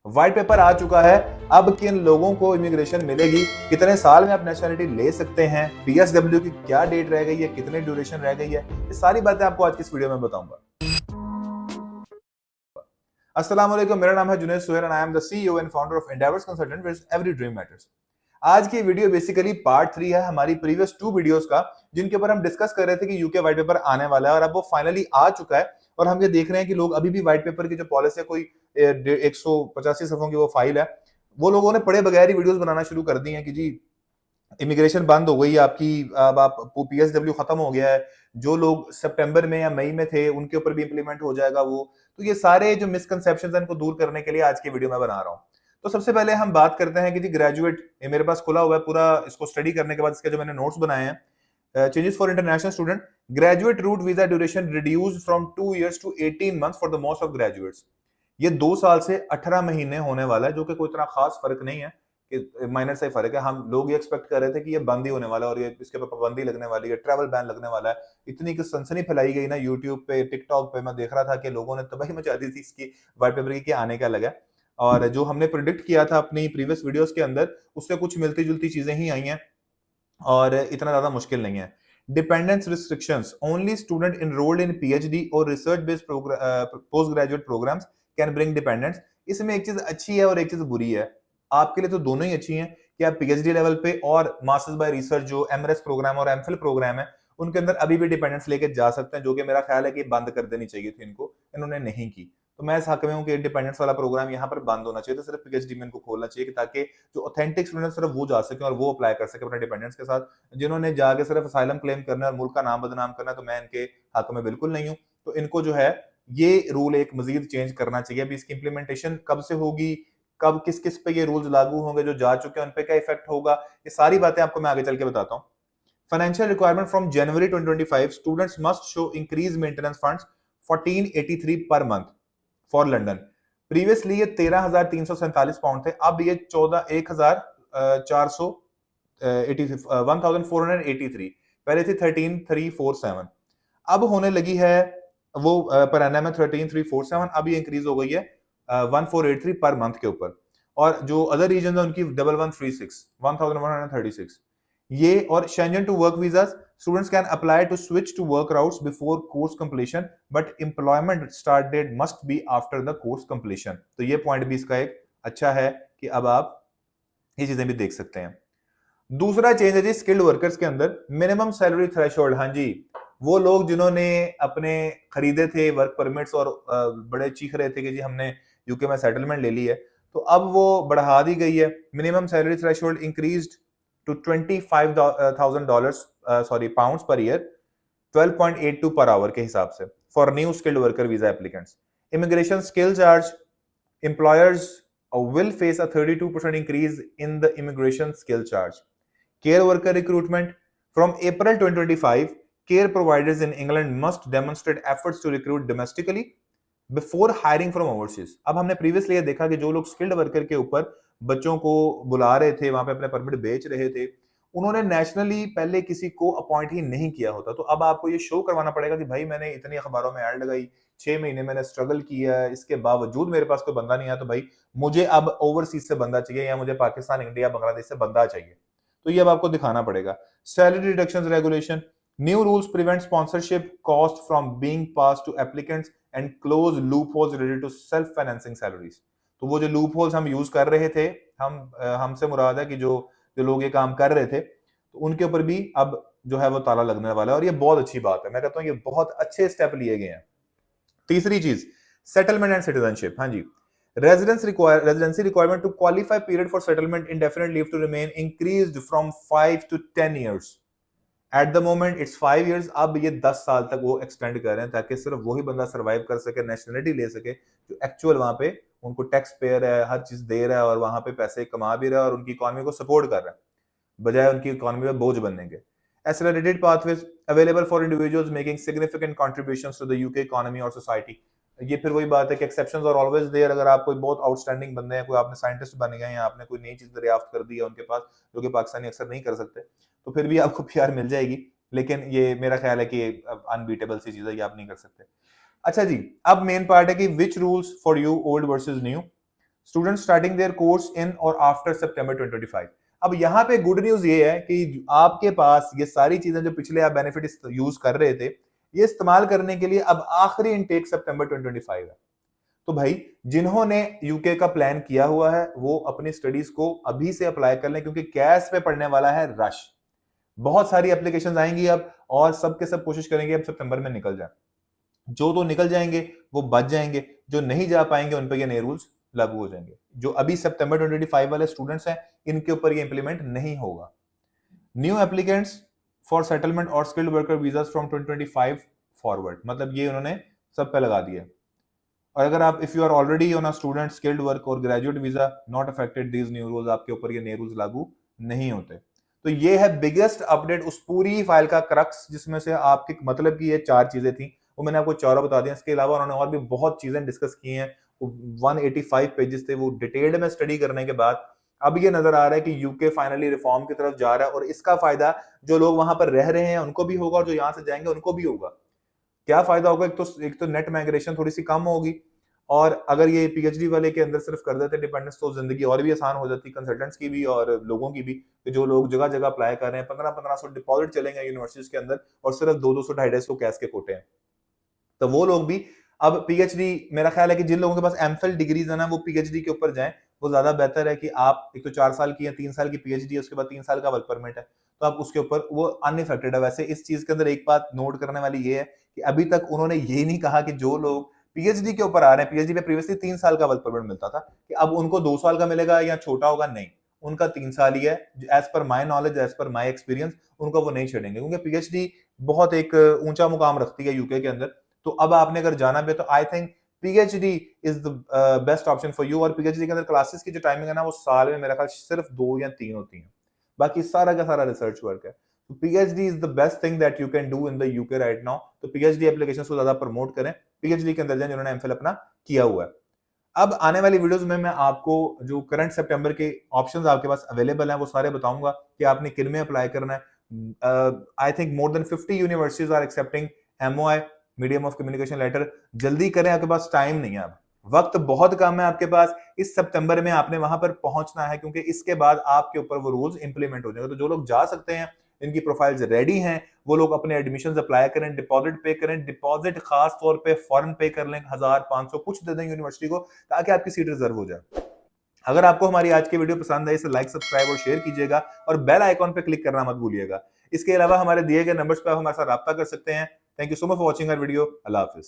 White paper आ चुका है। अब किन लोगों को इमिग्रेशन मिलेगी, कितने साल में आप नेशनलिटी ले सकते हैं, पीएसडब्ल्यू की क्या डेट रह गई है, कितने ड्यूरेशन रह गई है, ये सारी बातें आपको आज की इस वीडियो में बताऊंगा। अस्सलाम वालेकुम, मेरा नाम है Junaid Suhail and I am the CEO and founder of Endeavours consultant where every dream matters. आज की वीडियो बेसिकली पार्ट 3 है हमारी प्रीवियस 2 वीडियोस का, जिनके ऊपर हम डिस्कस कर रहे थे कि यूके व्हाइट पेपर आने वाला है और अब वो फाइनली आ चुका है। और हम ये देख रहे हैं कि लोग अभी भी व्हाइट पेपर की जो पॉलिसी है, कोई 185 सफों की वो फाइल है, वो लोगों ने पढ़े बगैर ही वीडियोस बनाना शुरू कर दी हैं कि जी इमिग्रेशन बंद हो गई आपकी, अब आप पीएसडब्ल्यू खत्म हो गया है, जो लोग सितंबर में या मई में थे उनके ऊपर भी इंप्लीमेंट हो जाएगा वो। तो ये सारे जो मिसकंसेप्शंस हैं इनको दूर करने के लिए आज की वीडियो में बना रहा हूँ। तो सबसे पहले हम बात करते हैं कि जी ग्रेजुएट, ये मेरे पास खुला हुआ है पूरा, इसको स्टडी करने के बाद इसके जो मैंने नोट्स बनाए हैं। Changes for international student, graduate route visa duration reduce from 2 years to 18 months for the most of graduates. ये 2 साल से 18 महीने होने वाला है, जो कि कोई इतना खास फर्क नहीं है, कि माइनर से फर्क है। हम लोग ये एक्सपेक्ट कर रहे थे कि ये बंद ही होने वाला है और ये इसके ऊपर पाबंदी लगने वाली है, ट्रैवल बैन लगने वाला है। इतनी कि सनसनी फैलाई गई ना यूट्यूब पे, टिकटॉक पे, मैं देख रहा था कि लोगों ने तबाही मचा दी थी इसकी व्हाइट पेपर की, आने का लगा। और जो हमने प्रिडिक्ट किया था अपनी प्रीवियस वीडियोस के अंदर, उससे कुछ मिलती जुलती चीजें ही आई हैं और इतना ज्यादा मुश्किल नहीं है। Dependants restrictions, only student enrolled in PhD और research based post graduate programmes can bring dependants. इसमें एक चीज अच्छी है और एक चीज बुरी है। आपके लिए तो दोनों ही अच्छी हैं कि आप पीएचडी लेवल पे और मास्टर्स बाय रिसर्च जो एमएरएस प्रोग्राम और एमफिल प्रोग्राम है, उनके अंदर अभी भी डिपेंडेंस लेके जा सकते हैं, जो कि मेरा ख्याल है कि बंद कर देनी चाहिए थी इनको, इन्होंने नहीं की। तो मैं इस हक में हूं कि डिपेंडेंस वाला प्रोग्राम यहाँ पर बंद होना चाहिए, तो सिर्फ पीएचडी में इनको खोलना चाहिए, ताकि जो ऑथेंटिक स्टूडेंट सिर्फ वो जा सके और वो अप्लाई कर सके अपने डिपेंडेंस के साथ। जिन्होंने जाके सिर्फ असाइलम क्लेम करना है और मुल्क का नाम बदनाम करना है, तो मैं इनके हक में बिल्कुल नहीं हूं। तो इनको जो है ये रूल एक मजीद चेंज करना चाहिए। अभी इसकी इंप्लीमेंटेशन कब से होगी, कब किस किस पे ये रूल्स लागू होंगे, जो जा चुके हैं उन पे क्या इफेक्ट होगा, ये सारी बातें आपको मैं आगे चल के बताता हूँ। Financial requirement from January 2025, students must show increase maintenance funds 1483 per month for London. Previously ये 13,347 पाउंड थे, अब ये 1483, पहले थी 13,347, अब होने लगी है वो पर एनएम में 13,347, अब ये इंक्रीज हो गई है 1483 पर मंथ के ऊपर। और जो अदर रीजन है उनकी 1136 ये। और Schengen to work visas, students can apply to switch to work routes before course completion, but employment start date must be after the course completion। तो ये पॉइंट भी इसका एक अच्छा है कि अब आप ये चीजें भी देख सकते हैं। दूसरा चेंज है जी स्किल्ड वर्कर्स के अंदर, मिनिमम सैलरी थ्रेशोल्ड। हाँ जी, वो लोग जिन्होंने अपने खरीदे थे वर्क परमिट्स और बड़े चीख रहे थे कि जी हमने यूके में सेटलमेंट ले ली है, तो अब वो बढ़ा दी गई है। Minimum salary threshold increased to $25,000 pounds per year, 12.82 per hour के हिसाब से, for new skilled worker visa applicants. Immigration skill charge, employers will face a 32% increase in the immigration skill charge. Care worker recruitment, from April 2025, care providers in England must demonstrate efforts to recruit domestically before hiring from overseas। अब हमने previously ये देखा कि जो लोग skilled worker के ऊपर बच्चों को बुला रहे थे, वहां पे अपने परमिट बेच रहे थे, उन्होंने नेशनली पहले किसी को अपॉइंट ही नहीं किया होता। तो अब आपको ये शो करवाना पड़ेगा कि भाई मैंने इतनी अखबारों में ऐड लगाई, 6 महीने मैंने स्ट्रगल किया, इसके बावजूद मेरे पास कोई बंदा नहीं आया, तो भाई मुझे अब ओवरसीज से बंदा चाहिए या मुझे पाकिस्तान, इंडिया, बांग्लादेश से बंदा चाहिए। तो ये अब आपको दिखाना पड़ेगा। Salary reduction regulation, new rules prevent sponsorship cost from being pass to applicants and close loopholes related to self financing salaries. तो वो जो लूप होल्स हम यूज कर रहे थे, हमसे मुराद है कि जो जो लोग ये काम कर रहे थे, तो उनके ऊपर भी अब जो है वो ताला लगने वाला है, और ये बहुत अच्छी बात है। मैं कहता हूं ये बहुत अच्छे स्टेप लिए गए हैं। तीसरी चीज, सेटलमेंट एंड सिटीजनशिप। हाँ जी, residency requirement to qualify period for settlement indefinite leave to remain increased from 5 to 10 years। At the moment it's 5 years, अब ये 10 साल तक वो एक्सटेंड कर रहे हैं, ताकि सिर्फ वही बंदा सर्वाइव कर सके, नेशनलिटी ले सके, जो एक्चुअल वहां पे उनको टैक्स पेयर है, हर चीज दे रहा है और वहां पे पैसे कमा भी रहा है और उनकी इकोनॉमी को सपोर्ट कर रहा है, बजाय उनकी इकोनॉमी में बोझ बनने के। Accelerated pathways available for individuals making significant contributions to the UK economy or society। ये फिर वही बात है कि exceptions are always there। अगर आप कोई बहुत आउटस्टैंडिंग बंदे हैं, कोई आपने साइंटिस्ट बन गए हैं, आपने कोई नई चीज दरियाफ्त कर दी है उनके पास, जो कि पाकिस्तानी अक्सर नहीं कर सकते, तो फिर भी आपको पीआर मिल जाएगी। लेकिन ये मेरा ख्याल है कि अनबीटेबल सी चीज है, ये आप नहीं कर सकते। अच्छा जी, अब मेन पार्ट है कि which rules for you old versus new. Student starting there course in और आफ्टर सितंबर 2025। अब यहाँ पे गुड न्यूज ये है कि आपके पास ये सारी चीजें जो पिछले आप बेनिफिट यूज कर रहे थे, ये इस्तेमाल करने के लिए अब आखिरी इनटेक सितंबर 2025 है। तो भाई जिन्होंने यूके का प्लान किया हुआ है वो अपनी स्टडीज को अभी से अप्लाई कर लें, क्योंकि कैश पे पड़ने वाला है रश। बहुत सारी एप्लीकेशंस आएंगी अब, और सबके सब कोशिश करेंगे अब सितंबर में निकल जाए। जो तो निकल जाएंगे वो बच जाएंगे, जो नहीं जा पाएंगे उन पर ये नए रूल्स लागू हो जाएंगे। जो अभी सितंबर 2025 वाले स्टूडेंट्स हैं इनके ऊपर ये इंप्लीमेंट नहीं होगा। न्यू एप्लीकेंट्स फॉर सेटलमेंट और skilled worker visa from 2025 forward, मतलब ये उन्होंने सब पे लगा दिया। और अगर आप if you are already on a student skilled work और graduate visa not affected these new rules, आपके ऊपर ये नए रूल्स लागू नहीं होते। तो ये है बिगेस्ट अपडेट उस पूरी फाइल का क्रक्स, जिसमें से आपके मतलब कि ये 4 चीजें थी, वो मैंने आपको चारों बता दिया। इसके अलावा उन्होंने और भी बहुत चीजें डिस्कस की हैं। 185 पेजेस थे, वो डिटेल्ड में स्टडी करने के बाद अब ये नजर आ रहा है कि यूके फाइनली रिफॉर्म की तरफ जा रहा है, और इसका फायदा जो लोग वहां पर रह रहे हैं उनको भी होगा और जो यहां से जाएंगे उनको भी होगा। क्या फायदा होगा? एक तो नेट माइग्रेशन थोड़ी सी कम होगी, और अगर ये पीएचडी वाले के अंदर सिर्फ कर देते डिपेंडेंस तो जिंदगी और भी आसान हो जाती, कंसल्टेंट्स की भी और लोगों की भी। कि जो लोग जगह जगह अप्लाई कर रहे हैं, 1500 डिपॉजिट चलेंगे यूनिवर्सिटीज के अंदर, और सिर्फ 200 250 कैश के कोटे हैं, तो वो लोग भी अब पीएचडी, मेरा ख्याल है कि जिन लोगों के पास एमफिल डिग्रीज है ना, वो पीएचडी के ऊपर जाएं। वो ज्यादा बेहतर है कि आप एक तो 4 साल की या 3 साल की पीएचडी है, उसके बाद 3 साल का वर्क परमिट है, तो आप उसके ऊपर वो अनइफेक्टेड है। वैसे इस चीज के अंदर एक बात नोट करने वाली ये है कि अभी तक उन्होंने ये नहीं कहा कि जो लोग पीएचडी के ऊपर आ रहे हैं, पीएचडी पे प्रीवियसली 3 साल का वर्क परमिट मिलता था, कि अब उनको 2 साल का मिलेगा या छोटा होगा, नहीं, उनका 3 साल ही है। As per my knowledge, as per my experience, उनको वो नहीं छेड़ेंगे, क्योंकि पीएचडी बहुत एक ऊंचा मुकाम रखती है यूके के अंदर। तो अब आपने अगर जाना भी है तो I think PhD is the best option for you. और पीएचडी के अंदर क्लासेस की जो टाइमिंग है ना, वो साल में मेरा ख्याल सिर्फ 2 या 3 होती हैं, बाकी सारा का सारा रिसर्च वर्क है। तो PhD is the best thing that you can do in the UK right now. तो पीएचडी एप्लीकेशन को ज्यादा प्रमोट करें, पीएचडी के अंदर जाएं जिन्होंने एमफिल अपना किया हुआ है। अब आने वाली वीडियोस में मैं आपको जो करंट सितंबर के ऑप्शंस आपके पास अवेलेबल हैं वो सारे बताऊंगा कि आपने किन में अप्लाई करना है। I think more than 50 universities are accepting MOI, medium of communication letter. जल्दी करें, आपके पास टाइम नहीं है, अब वक्त बहुत कम है आपके पास। इस सितंबर में आपने वहां पर पहुंचना है, क्योंकि इसके बाद आपके ऊपर वो रूल्स इंप्लीमेंट हो जाएंगे। तो जो लोग जा सकते हैं, इनकी प्रोफाइल्स रेडी हैं, वो लोग अपने एडमिशन अप्लाई करें, डिपॉजिट पे करें। डिपॉजिट खास तौर पे फॉरन पे कर लें, 1000-500 कुछ दे दें यूनिवर्सिटी को, ताकि आपकी सीट रिजर्व हो जाए। अगर आपको हमारी आज की वीडियो पसंद आई, इसे लाइक, सब्सक्राइब और शेयर कीजिएगा, और बेल आइकॉन पे क्लिक करना मत भूलिएगा। इसके अलावा हमारे दिए गए नंबर्स पर आप हमारे साथ राब्ता कर सकते हैं। Thank you so much for watching our video. अल्लाह हाफिज।